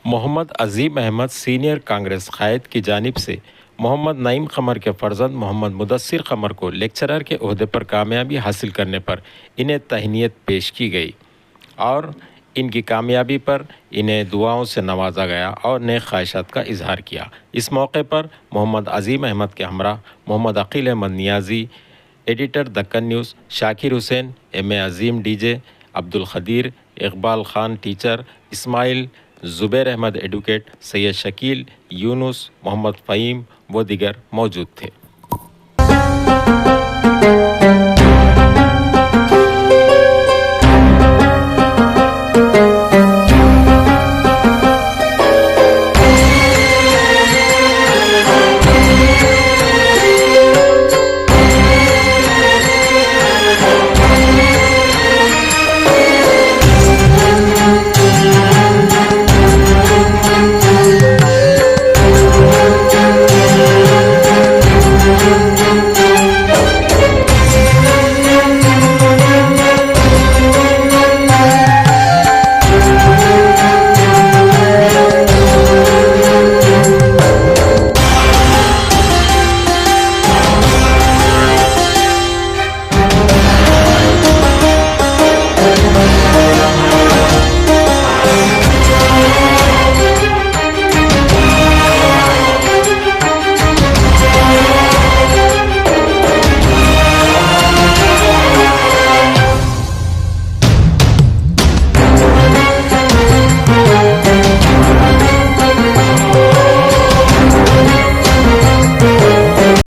मोहम्मद अजीम Ahmad senior Congress कायद की जानिब से मोहम्मद नईम कमर के फर्जंद मोहम्मद मुदस्सिर कमर को लेक्चरर के ओहदे पर कामयाबी हासिल करने पर इन्हें तहनीत पेश की गई और इनकी कामयाबी पर इन्हें दुआओं से नवाजा गया और नेक ख्वाहिशात का इजहार किया। इस मौके पर मोहम्मद अजीम अहमद के हमरा Mohammed Akeel Ahmed Niazi, editor Deccan news, Shakir Hussain, M A Azeem DJ, Abdul Khadeer, Iqbal Khan teacher, Ismail, Zubair Ahmed advocate, Syed Shakeel, Younus, Mohammed Faheem व दीगर मौजूद थे।